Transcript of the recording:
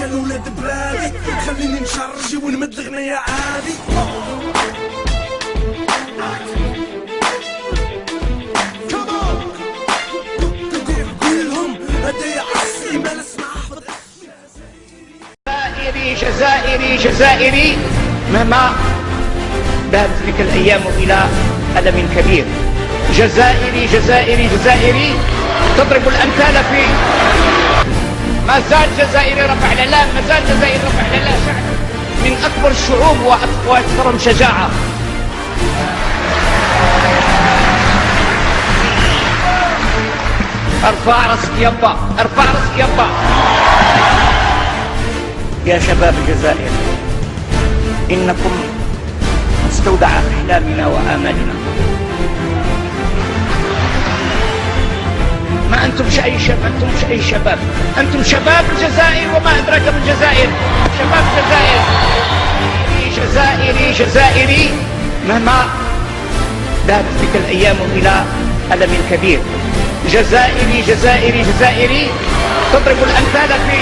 جال ولاد بلادي خليني نشرجي ونمد الغنية عادي. قولهم هدايا عصي ما نسمع. جزائري جزائري جزائري مهما ذهبت تلك الأيام إلى ألم كبير. جزائري جزائري جزائري تضرب الأمثال في ما زال جزائري رفع العلام، ما زال جزائري رفع العلام، شعب من أكبر الشعوب وأكثرهم شجاعة. ارفع راسك يابا، ارفع راسك يابا يا شباب الجزائر، إنكم مستودع أحلامنا وآمالنا. ما أنتم أي شباب، أنتم أي شباب، أنتم شباب الجزائر وما أدراك بالجزائر. شباب الجزائر جزائري جزائري مهما ذهبت تلك الأيام إلى ألم كبير. جزائري جزائري جزائري تضرب الأمثال في